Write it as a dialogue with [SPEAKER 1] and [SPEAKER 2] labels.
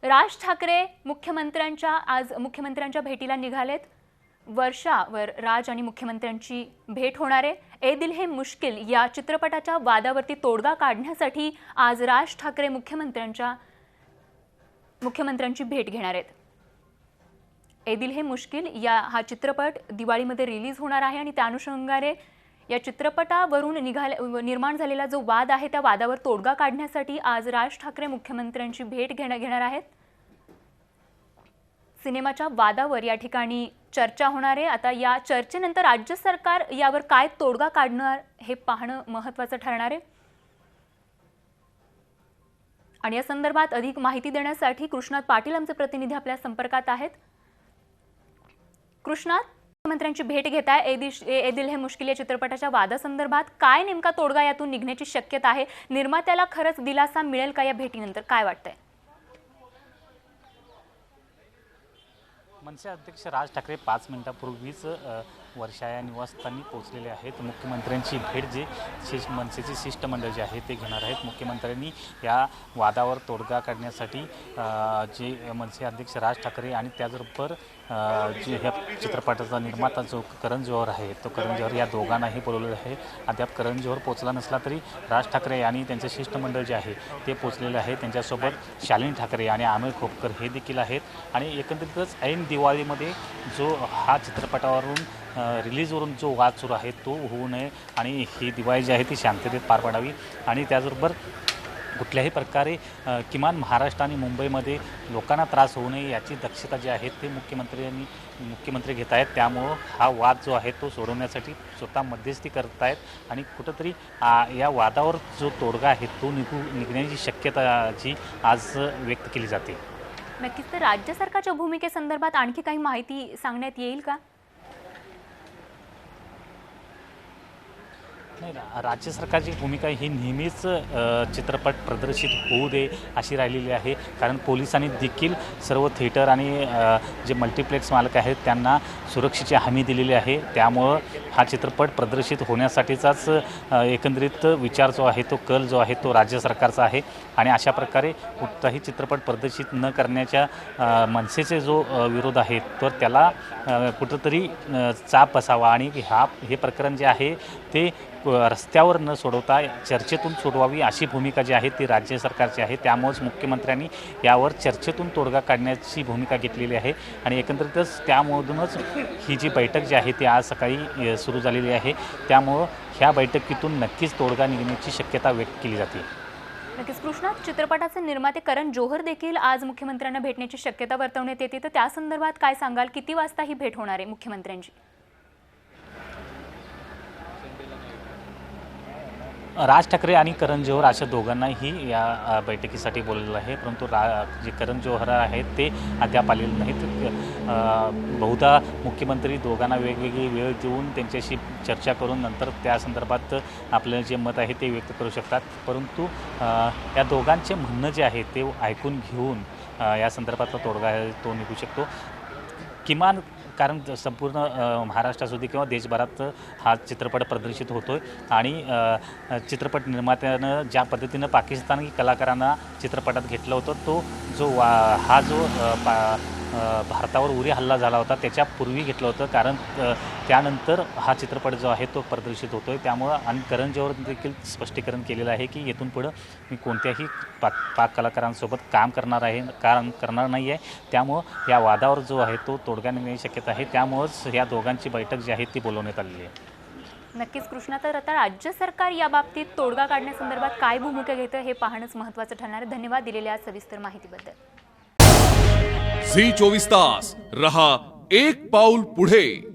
[SPEAKER 1] राज ठाकरे आज मुख्यमंत्र्यांच्या भेटीला निघालेत। वर्षावर राज आणि मुख्यमंत्र्यांची भेट होणार आहे। ए दिल है मुश्किल या चित्रपटाच्या वादावरती तोडगा काढण्यासाठी आज राज ठाकरे मुख्यमंत्र्यांची भेट घेणार आहेत। ए दिल है मुश्किल हा चित्रपट दिवाळीमध्ये रिलीज होणार आहे आणि त्या अनुषंगाने या चित्रपटावरून निर्माण झालेला जो वाद आहे त्या वादावर तोडगा काढण्यासाठी आज राज ठाकरे मुख्यमंत्र्यांची भेट घेणार आहेत। सिनेमाच्या वादावर या ठिकाणी चर्चा होणार आहे। आता या चर्चेनंतर राज्य सरकार यावर काय तोडगा काढणार हे पाहणं महत्त्वाचं ठरणार आहे। आणि या संदर्भात अधिक माहिती देण्यासाठी कृष्णात पाटील आमचे प्रतिनिधी आपल्या संपर्कात आहेत। कृष्णात, मुख्यमंत्र्यांची भेट घेताय ए दिल है मुश्किल या चित्रपटाच्या वादासंदर्भात काय नेमका तोडगा यातून निघण्याची शक्यता आहे? निर्मात्याला खरंच दिलासा मिळेल का या भेटीनंतर? काय वाटतंय?
[SPEAKER 2] मनसे अध्यक्ष राज ठाकरे 5 मिनिटांपूर्वीच वर्षा या निवासस्थानी पोहोचलेले आहेत। मुख्यमंत्र्यांची भेट जे मनसेचे शिष्टमंडळ जे आहे ते घेणार आहेत। मुख्यमंत्र्यांनी या वादावर तोडगा काढण्यासाठी जे मनसे अध्यक्ष राज ठाकरे आणि त्याचबरोबर जे ह्या चित्रपटाचा निर्माता जो करण जोहर आहे तो करण जोहर या दोघांनाही बोलवलेलं आहे। अद्याप करण जोहर पोहोचला नसला तरी राज ठाकरे आणि त्यांचे शिष्टमंडळ जे आहे ते पोहोचलेले आहे। त्यांच्यासोबत शालिनी ठाकरे आणि अमोल खोपकर हे देखील आहेत। आणि एकंदरीतच ऐन दिवाळीमध्ये जो हा चित्रपटावरून रिलीजवरून जो वाद सुरू आहे तो होऊ नये आणि ही दिवाळी जी आहे ती शांततेत पार पडावी आणि त्याचबरोबर कुठल्याही प्रकारे किमान महाराष्ट्र आणि मुंबईमध्ये लोकांना त्रास होऊ नये याची दक्षता जी आहे ते मुख्यमंत्री घेत आहेत। त्यामुळं हा वाद जो आहे तो सोडवण्यासाठी स्वतः मध्यस्थी करत आहेत आणि कुठंतरी या वादावर जो तोडगा आहे तो निघण्याची शक्यता जी आज व्यक्त केली जाते।
[SPEAKER 1] नक्कीच। तर राज्य सरकारच्या भूमिकेसंदर्भात आणखी काही माहिती सांगण्यात येईल का?
[SPEAKER 2] नाही, राज्य सरकारची भूमिका ही नेहमीच चित्रपट प्रदर्शित होऊ दे अशी राहिलेली आहे। कारण पोलिसांनी देखील सर्व थिएटर आणि जे मल्टिप्लेक्स मालक आहेत त्यांना सुरक्षेची हमी दिलेली आहे। त्यामुळं हा चित्रपट प्रदर्शित होण्यासाठीचाच एकंदरीत विचार जो आहे तो कल जो आहे तो राज्य सरकारचा आहे। आणि अशा प्रकारे कुठलाही चित्रपट प्रदर्शित न करण्याच्या मनसेचे जो विरोध आहे तर त्याला कुठंतरी चाप बसावा आणि हे प्रकरण जे आहे ते रस्त्यावर न सोडवता चर्चेतून सोडवावी अशी भूमिका जी आहे ती राज्य सरकारची आहे। त्यामुळेच मुख्यमंत्र्यांनी यावर चर्चेतून तोडगा काढण्याची भूमिका घेतलेली आहे आणि एकंदरीतच त्यामधूनच ही जी बैठक जी आहे ती आज सकाळी सुरू झालेली आहे। त्यामुळं ह्या बैठकीतून नक्कीच तोडगा निघण्याची शक्यता व्यक्त केली जाते।
[SPEAKER 1] नक्कीच। कृष्णा, चित्रपटाचे निर्माते करण जोहर देखील आज मुख्यमंत्र्यांना भेटण्याची शक्यता वर्तवण्यात येते, तर त्या संदर्भात काय सांगाल? किती वाजता ही भेट होणार आहे मुख्यमंत्र्यांची?
[SPEAKER 2] राज ठाकरे आणि करण जोहर अशा दोघांनाही या बैठकीसाठी बोललेलं आहे। परंतु जे करण जोहर आहेत ते अद्याप आलेले नाहीत। बहुधा मुख्यमंत्री दोघांना वेगवेगळी वेळ देऊन त्यांच्याशी चर्चा करून नंतर त्या संदर्भात आपलं जे मत आहे ते व्यक्त करू शकतात। परंतु या दोघांचे म्हणणं जे आहे ते ऐकून घेऊन या संदर्भातला तोडगा तो निघू शकतो किमान। कारण संपूर्ण महाराष्ट्रामध्ये किंवा देशभरात हा चित्रपट प्रदर्शित होतो आहे आणि चित्रपट निर्मात्यानं ज्या पद्धतीनं पाकिस्तानी कलाकारांना चित्रपटात घेतलं होतं तो जो भारतावर उरी हल्ला झाला होता त्याच्यापूर्वी घेतलं होतं। कारण त्यानंतर हा चित्रपट जो आहे तो प्रदर्शित होतो आहे। त्यामुळं आणि करण जोहर देखील स्पष्टीकरण केलेलं आहे की येथून पुढं मी कोणत्याही पाक कलाकारांसोबत काम करणार नाही आहे। त्यामुळं या वादावर जो आहे तो तोडगा निघण्याची शक्यता आहे। त्यामुळंच या दोघांची बैठक जी आहे ती बोलवण्यात आलेली आहे।
[SPEAKER 1] नक्कीच कृष्णा, तर आता राज्य सरकार या बाबतीत तोडगा काढण्यासंदर्भात काय भूमिका घेतं हे पाहणंच महत्त्वाचं ठरणार आहे। धन्यवाद दिलेल्या सविस्तर माहितीबद्दल।
[SPEAKER 3] झी 24 तास रहा एक पाऊल पुढे।